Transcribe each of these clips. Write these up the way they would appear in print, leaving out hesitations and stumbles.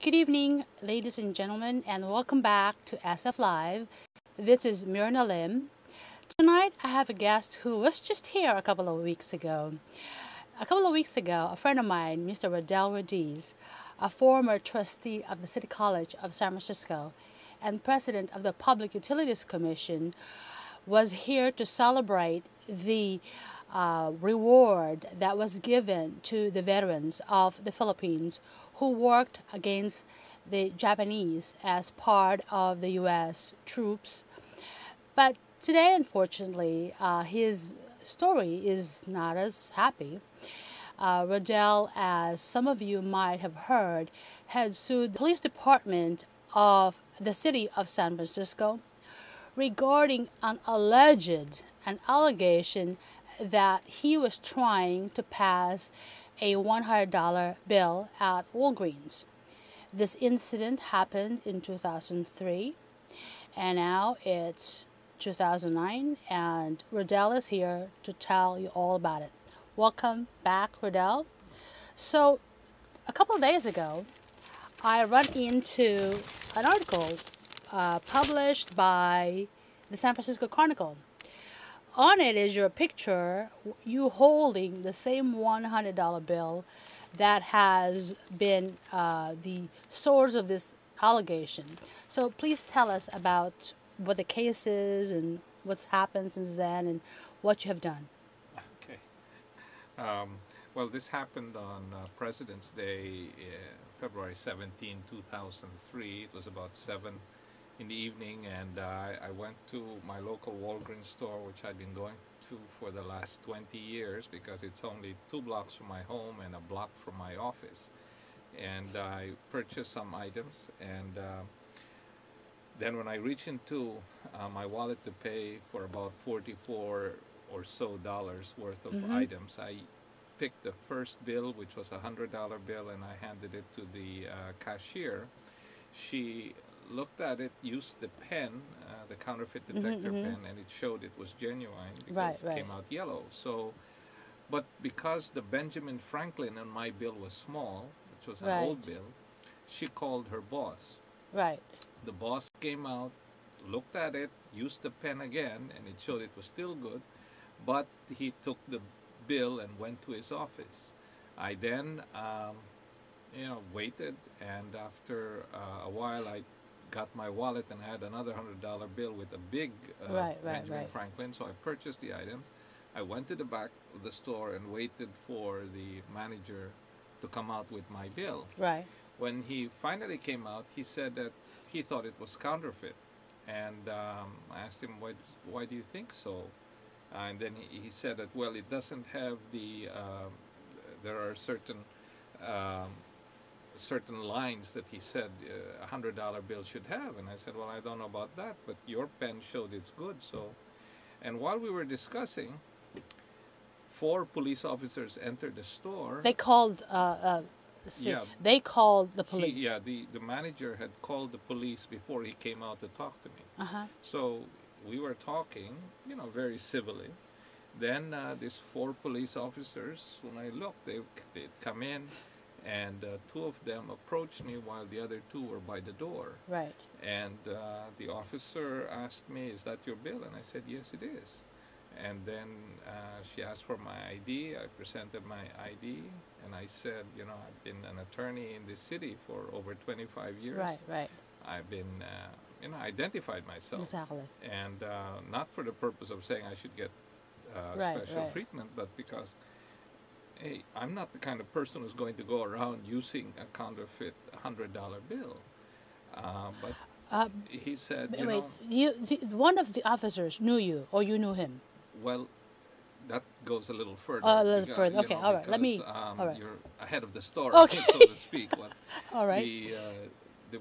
Good evening, ladies and gentlemen, and welcome back to SF Live. This is Myrna Lim. Tonight, I have a guest who was just here a couple of weeks ago. A couple of weeks ago, a friend of mine, Mr. Rodel Rodis, a former trustee of the City College of San Francisco and president of the Public Utilities Commission, was here to celebrate the reward that was given to the veterans of the Philippines who worked against the Japanese as part of the U.S. troops. But today, unfortunately, his story is not as happy. Rodel, as some of you might have heard, had sued the police department of the city of San Francisco regarding an allegation that he was trying to pass a $100 bill at Walgreens. This incident happened in 2003, and now it's 2009, and Rodel is here to tell you all about it. Welcome back, Rodel. So, a couple of days ago, I ran into an article published by the San Francisco Chronicle. On it is your picture, you holding the same $100 bill that has been the source of this allegation. So please tell us about what the case is and what's happened since then and what you have done. Okay. Well, this happened on President's Day, February 17, 2003. It was about 7 in the evening, and I went to my local Walgreens store, which I'd been going to for the last 20 years because it's only 2 blocks from my home and a block from my office. And I purchased some items, and then when I reached into my wallet to pay for about $44 or so worth of items, I picked the first bill, which was a $100 bill, and I handed it to the cashier. She looked at it, used the pen, the counterfeit detector pen, and it showed it was genuine because it came out yellow. So, but because the Benjamin Franklin on my bill was small, which was an old bill, she called her boss. Right. The boss came out, looked at it, used the pen again, and it showed it was still good, but he took the bill and went to his office. I then, waited, and after a while, I got my wallet and I had another $100 bill with a big Benjamin Franklin, so I purchased the items. I went to the back of the store and waited for the manager to come out with my bill. Right. When he finally came out, he said that he thought it was counterfeit, and I asked him, why do you think so? And then he said that, well, it doesn't have the, there are certain lines that he said a $100 bill should have. And I said, well, I don't know about that, but your pen showed it's good. So, and while we were discussing, 4 police officers entered the store. They called, they called the police. The manager had called the police before he came out to talk to me. So we were talking, very civilly. Then these 4 police officers, when I looked, they'd come in, and 2 of them approached me while the other 2 were by the door. Right. And the officer asked me, is that your bill? And I said, yes, it is. And then she asked for my ID. I presented my ID, and I said, I've been an attorney in this city for over 25 years. Right. I've been, identified myself. Exactly. And not for the purpose of saying I should get special treatment, but because, hey, I'm not the kind of person who's going to go around using a counterfeit $100 bill. But he said, one of the officers knew you, or you knew him? Well, that goes a little further. A little further. Okay, all right. Let me. You're ahead of the story, okay. so to speak. But all right. The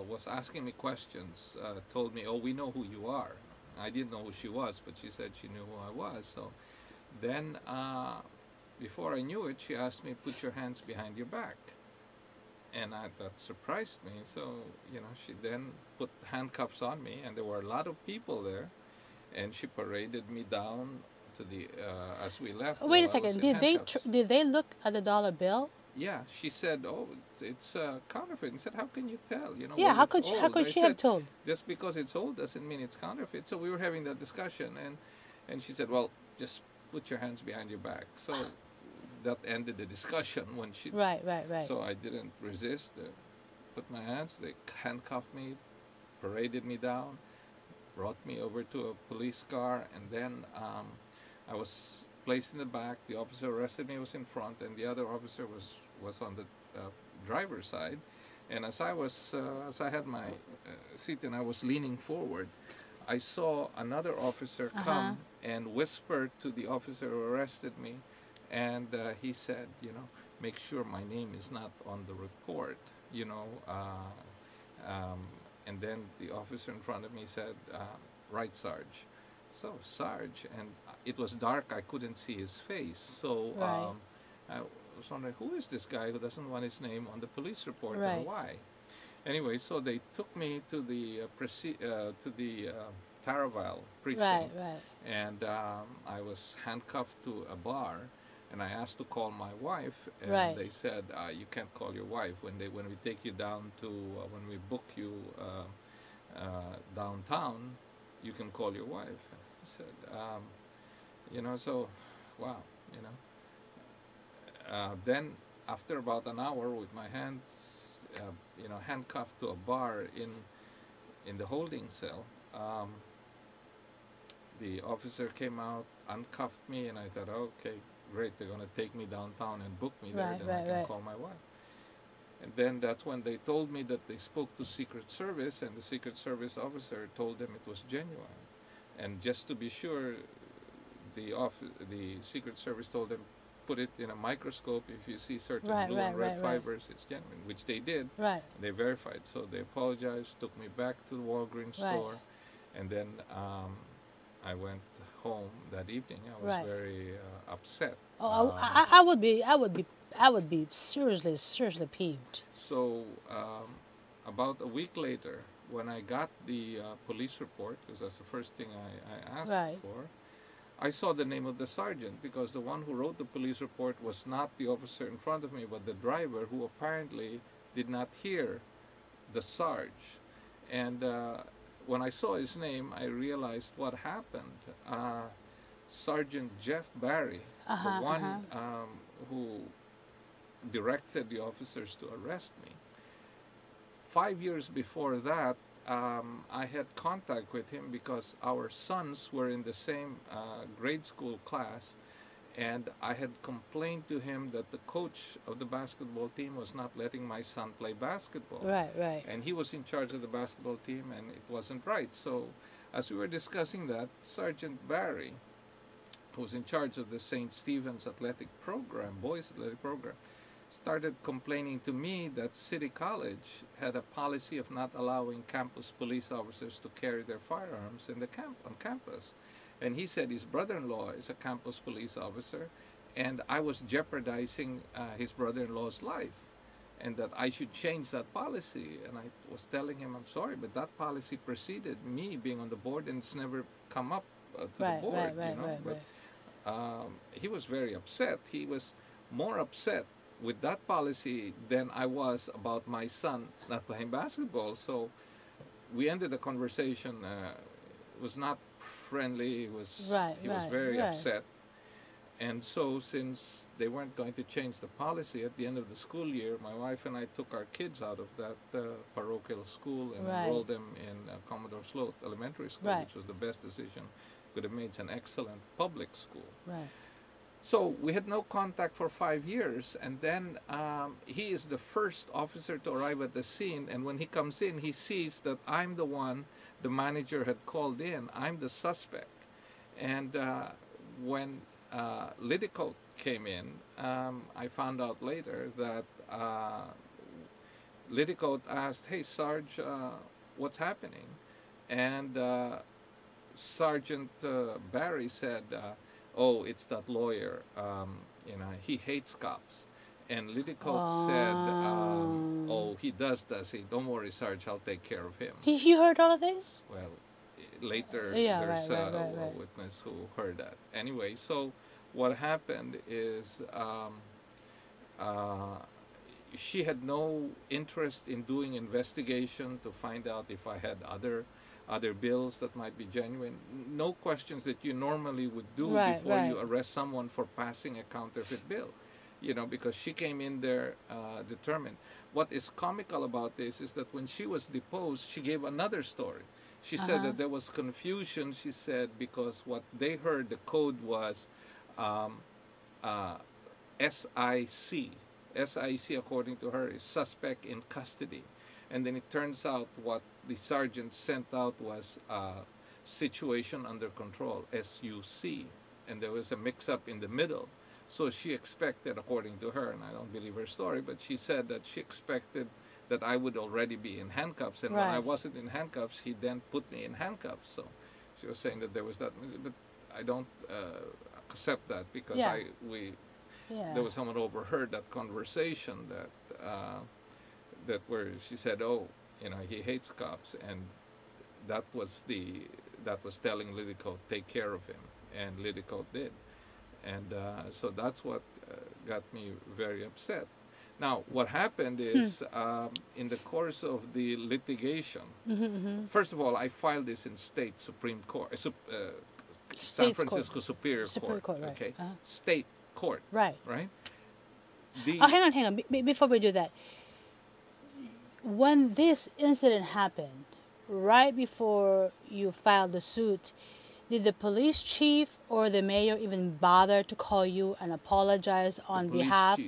was asking me questions. Told me, "Oh, we know who you are." I didn't know who she was, but she said she knew who I was. So then, before I knew it, she asked me, "Put your hands behind your back." And that surprised me. So, she then put handcuffs on me, and there were a lot of people there, and she paraded me down to the as we left. Wait a second. Did they look at the dollar bill? yeah, she said, "Oh, it's counterfeit." I said, "How can you tell? You know, Yeah, well, it's how old." could I she have said, told? "Just because it's old doesn't mean it's counterfeit." So we were having that discussion, and she said, "Well, just put your hands behind your back." So that ended the discussion when she. Right, right, right. So I didn't resist. Put my hands. They handcuffed me, paraded me down, brought me over to a police car, and then I was placed in the back. The officer arrested me, was in front, and the other officer was on the driver's side. And as I had my seat and I was leaning forward, I saw another officer come and whisper to the officer who arrested me, and he said, you know, make sure my name is not on the report, you know. And then the officer in front of me said, right, Sarge. So, Sarge, and it was dark, I couldn't see his face. So Right. I was wondering, who is this guy who doesn't want his name on the police report, Right. and why? Anyway, so they took me to the Taraval precinct, Right, right. and I was handcuffed to a bar, and I asked to call my wife, and Right. they said, you can't call your wife. When we take you down to when we book you downtown, you can call your wife. I said, you know, so wow, you know. Then after about an hour, with my hands, you know, handcuffed to a bar in the holding cell, the officer came out, uncuffed me, and I thought, okay, great, they're going to take me downtown and book me there, Right, then right, I can right. call my wife. And then that's when they told me that they spoke to Secret Service, and the Secret Service officer told them it was genuine. And just to be sure, the Secret Service told them, put it in a microscope. If you see certain Right, blue right, and red right, right. fibers, it's genuine, which they did. Right. They verified. So they apologized, took me back to the Walgreens Right. store, and then I went home that evening. I was Right. very upset. Oh, I would be seriously peeved. So about a week later, when I got the police report, because that's the first thing I asked Right. for, I saw the name of the sergeant, because the one who wrote the police report was not the officer in front of me, but the driver, who apparently did not hear the sarge. And when I saw his name, I realized what happened. Sergeant Jeff Barry, the one who directed the officers to arrest me. 5 years before that, I had contact with him because our sons were in the same grade school class, and I had complained to him that the coach of the basketball team was not letting my son play basketball. Right, right. And he was in charge of the basketball team, and it wasn't right. So as we were discussing that, Sergeant Barry, who was in charge of the St. Stephen's athletic program, boys athletic program, started complaining to me that City College had a policy of not allowing campus police officers to carry their firearms in the on campus. And he said his brother-in-law is a campus police officer, and I was jeopardizing his brother-in-law's life, and that I should change that policy. And I was telling him, I'm sorry, but that policy preceded me being on the board, and it's never come up to Right, the board. right, right, you know? right, But right. he was very upset. He was more upset with that policy than I was about my son not playing basketball. So we ended the conversation. It was not friendly. He was very upset. And so since they weren't going to change the policy at the end of the school year, my wife and I took our kids out of that parochial school and enrolled them in Commodore Sloat Elementary School, which was the best decision could have made. It's an excellent public school. Right. So we had no contact for 5 years, and then he is the first officer to arrive at the scene, and when he comes in, he sees that I'm the one the manager had called in. I'm the suspect. And when Liddicoat came in, I found out later that Liddicoat asked, hey, Sarge, what's happening? And Sergeant Barry said, oh, it's that lawyer, you know, he hates cops. And Liddicoat said, oh, he does he? Don't worry, Sarge, I'll take care of him. He heard all of this? Well, later there's a witness who heard that. Anyway, so what happened is uh, she had no interest in doing investigation to find out if I had other bills that might be genuine. No questions that you normally would do before you arrest someone for passing a counterfeit bill, you know, because she came in there determined. What is comical about this is that when she was deposed, she gave another story. She said that there was confusion, she said, because what they heard, the code was SIC. SIC, according to her, is suspect in custody. And then it turns out what the sergeant sent out was situation under control, SUC. And there was a mix-up in the middle. So she expected, according to her, and I don't believe her story, but she said that she expected that I would already be in handcuffs. And when I wasn't in handcuffs, he then put me in handcuffs. So she was saying that there was that. But I don't accept that because there was someone overheard that conversation that where she said, "Oh, you know, he hates cops," and that was telling Liddicoat, take care of him, and Liddicoat did, and so that's what got me very upset. Now, what happened is in the course of the litigation, first of all, I filed this in state Supreme Court, San Francisco Superior Court, right. Okay, state court, right? Hang on. Before we do that, when this incident happened, right before you filed the suit, did the police chief or the mayor even bother to call you and apologize on behalf?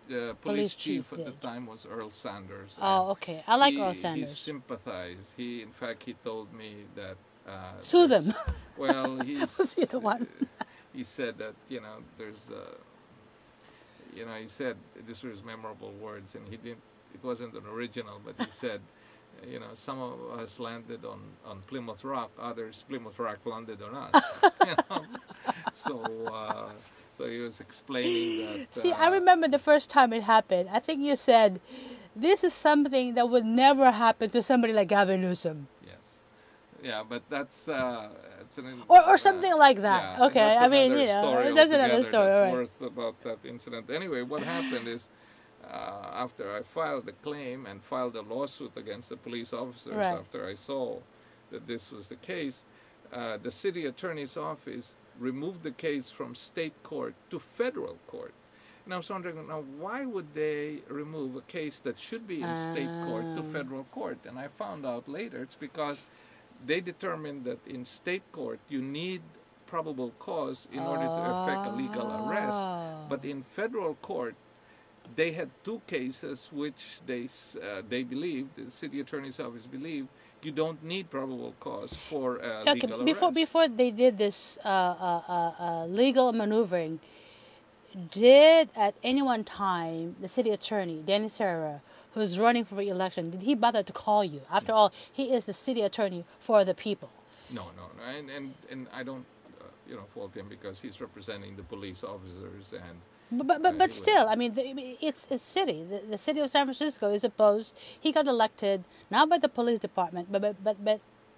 The police chief at the time was Earl Sanders. Oh, okay. I like Earl Sanders. He sympathized. In fact, he told me that... sue them. Well, Was the one? He said that, you know, there's... you know, he said, these were his memorable words, and he didn't... It wasn't an original, but he said, you know, some of us landed on Plymouth Rock, others, Plymouth Rock landed on us. You know? So he was explaining that... See, I remember the first time it happened. I think you said, this is something that would never happen to somebody like Gavin Newsom. Yes. Yeah, but that's... or something like that. Yeah, okay, I mean, you know, that's another story. That's worth about that incident. Anyway, what happened is, after I filed the claim and filed a lawsuit against the police officers, after I saw that this was the case, the city attorney's office removed the case from state court to federal court. And I was wondering, now, why would they remove a case that should be in state court to federal court? And I found out later it's because they determined that in state court you need probable cause in order to effect a legal arrest. But in federal court, they had two cases which they believed, the city attorney's office believed, you don't need probable cause for legal arrest. Before they did this legal maneuvering, did at any one time the city attorney, Danny Serra, who's running for re-election, did he bother to call you? After all, he is the city attorney for the people. No. And I don't fault him because he's representing the police officers and... But still, I mean, it's a city. The city of San Francisco is opposed. He got elected not by the police department, but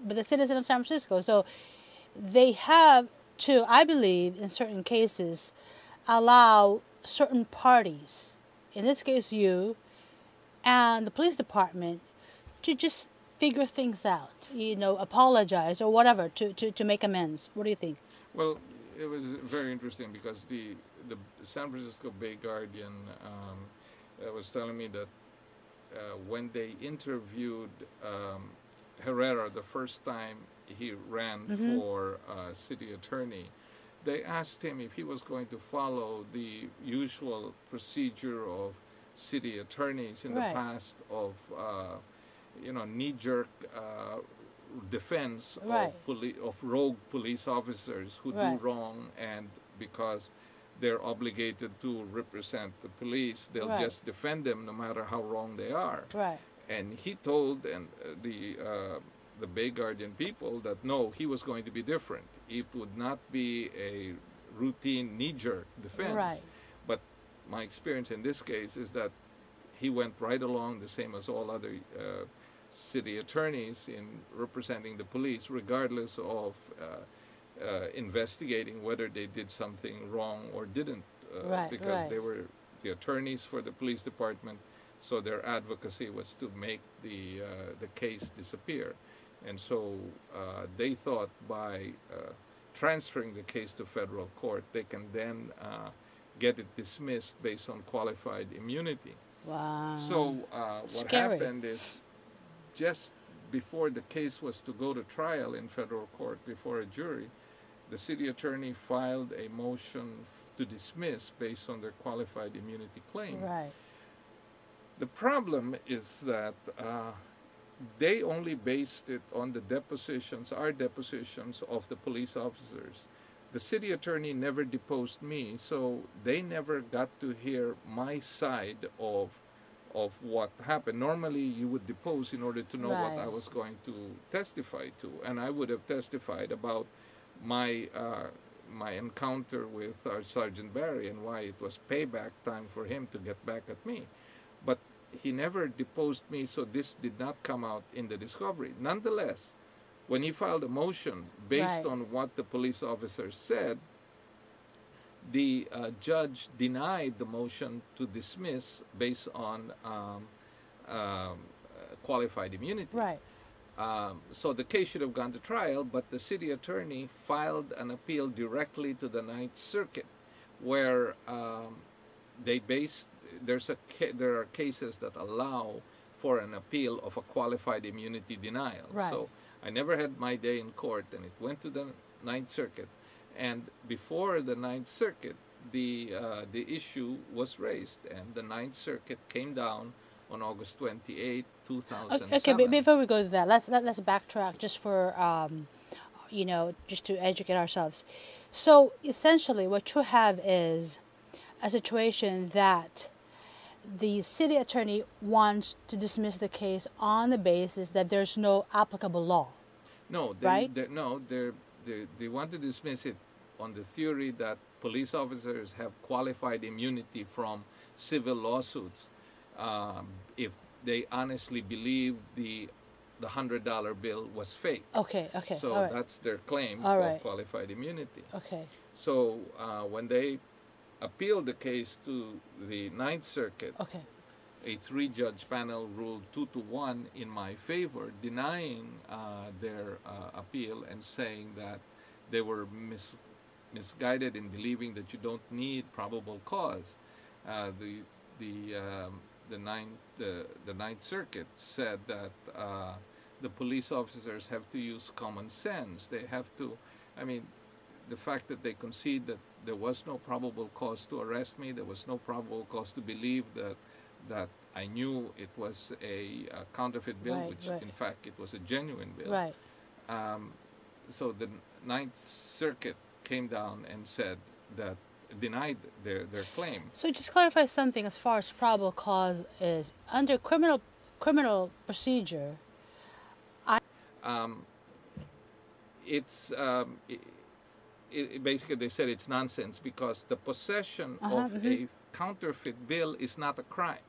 the citizen of San Francisco. So they have to, I believe, in certain cases, allow certain parties, in this case you, and the police department, to just figure things out. You know, apologize or whatever to make amends. What do you think? Well, it was very interesting because the San Francisco Bay Guardian was telling me that when they interviewed Herrera the first time he ran for city attorney, they asked him if he was going to follow the usual procedure of city attorneys in the past of knee-jerk defense of rogue police officers who do wrong, and because they're obligated to represent the police, they'll just defend them no matter how wrong they are. And he told the Bay Guardian people that no, he was going to be different. It would not be a routine knee-jerk defense. But my experience in this case is that he went right along the same as all other city attorneys in representing the police, regardless of investigating whether they did something wrong or didn't, because they were the attorneys for the police department, so their advocacy was to make the case disappear. And so they thought by transferring the case to federal court, they can then get it dismissed based on qualified immunity. Wow. So what happened is, just before the case was to go to trial in federal court before a jury, the city attorney filed a motion to dismiss based on their qualified immunity claim. Right. The problem is that they only based it on the depositions, our depositions of the police officers. The city attorney never deposed me, so they never got to hear my side of what happened. Normally, you would depose in order to know what I was going to testify to, and I would have testified about my my encounter with our Sergeant Barry and why it was payback time for him to get back at me. But he never deposed me, so this did not come out in the discovery. Nonetheless, when he filed a motion based on what the police officer said, the judge denied the motion to dismiss based on qualified immunity. Right. So the case should have gone to trial, but the city attorney filed an appeal directly to the Ninth Circuit, where they based, there are cases that allow for an appeal of a qualified immunity denial. Right. So I never had my day in court, and it went to the Ninth Circuit. And before the Ninth Circuit, the issue was raised, and the Ninth Circuit came down on August 28, 2007. Okay, but before we go to that, let's backtrack just for you know, just to educate ourselves. So essentially, what you have is a situation that the city attorney wants to dismiss the case on the basis that there's no applicable law. No, they want to dismiss it on the theory that police officers have qualified immunity from civil lawsuits if they honestly believe the $100 bill was fake. Okay. So that's their claim of qualified immunity. Okay. So when they appealed the case to the Ninth Circuit, a 3-judge panel ruled 2-1 in my favor, denying their appeal and saying that they were misguided in believing that you don't need probable cause. The Ninth Circuit said that the police officers have to use common sense. They have to, I mean, the fact that they concede that there was no probable cause to arrest me, there was no probable cause to believe that I knew it was a counterfeit bill, which in fact it was a genuine bill. Right. So the Ninth Circuit came down and said that, denied their claim. So just clarify something as far as probable cause is. Under criminal procedure, basically they said it's nonsense because the possession of a counterfeit bill is not a crime.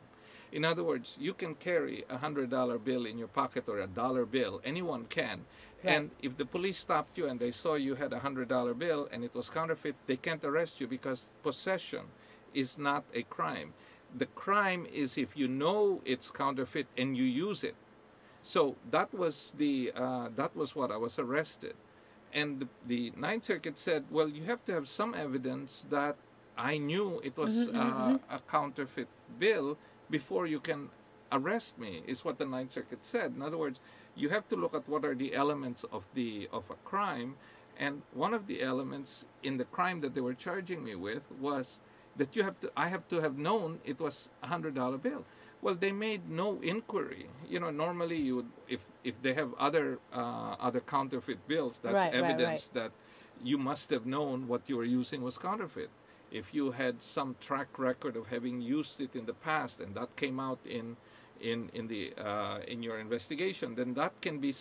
In other words, you can carry a $100 bill in your pocket or a dollar bill. Anyone can. Right. And if the police stopped you and they saw you had a $100 bill and it was counterfeit, they can't arrest you because possession is not a crime. The crime is if you know it's counterfeit and you use it. So that was what I was arrested. And the Ninth Circuit said, well, you have to have some evidence that I knew it was a counterfeit bill before you can arrest me, is what the Ninth Circuit said. In other words, you have to look at what are the elements of a crime, and one of the elements in the crime that they were charging me with was that I have to have known it was a $100 bill. Well, they made no inquiry. You know, normally you would, if they have other counterfeit bills, that's evidence that you must have known what you were using was counterfeit. If you had some track record of having used it in the past and that came out in your investigation, then that can be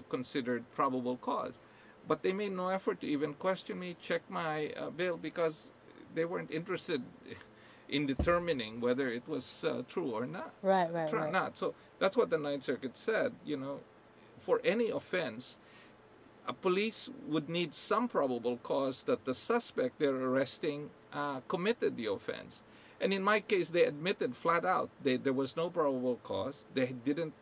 considered probable cause. But they made no effort to even question me, check my bill, because they weren't interested in determining whether it was true or not. Right. Not. So that's what the Ninth Circuit said. You know, for any offense, a police would need some probable cause that the suspect they're arresting committed the offense. And in my case, they admitted flat out there was no probable cause. They didn't,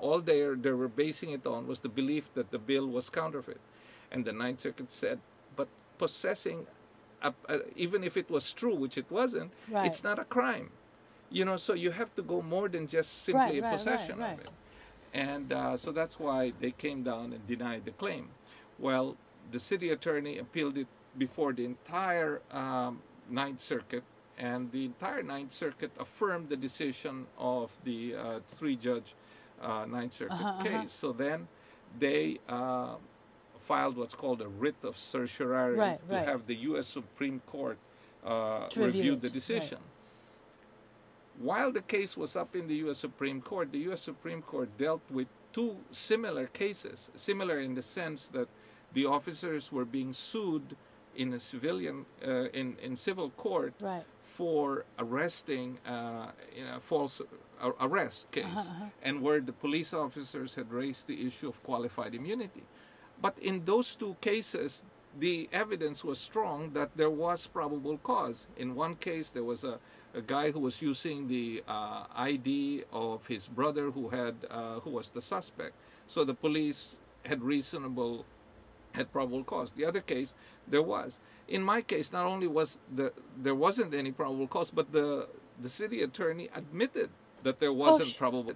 all they were basing it on was the belief that the bill was counterfeit. And the Ninth Circuit said, but possessing, even if it was true, which it wasn't, Right. it's not a crime. So you have to go more than just simply a possession of it. And so that's why they came down and denied the claim. Well, the city attorney appealed it before the entire Ninth Circuit, and the entire Ninth Circuit affirmed the decision of the three-judge Ninth Circuit case. So then they filed what's called a writ of certiorari to have the U.S. Supreme Court review the decision. While the case was up in the U.S. Supreme Court, the U.S. Supreme Court dealt with two similar cases, similar in the sense that the officers were being sued in a civilian, in civil court for arresting in a false arrest case, and where the police officers had raised the issue of qualified immunity. But in those two cases, the evidence was strong that there was probable cause. In one case, there was a guy who was using the ID of his brother who was the suspect. So the police had probable cause. The other case, there was. In my case, not only there wasn't any probable cause, but the city attorney admitted that there wasn't probable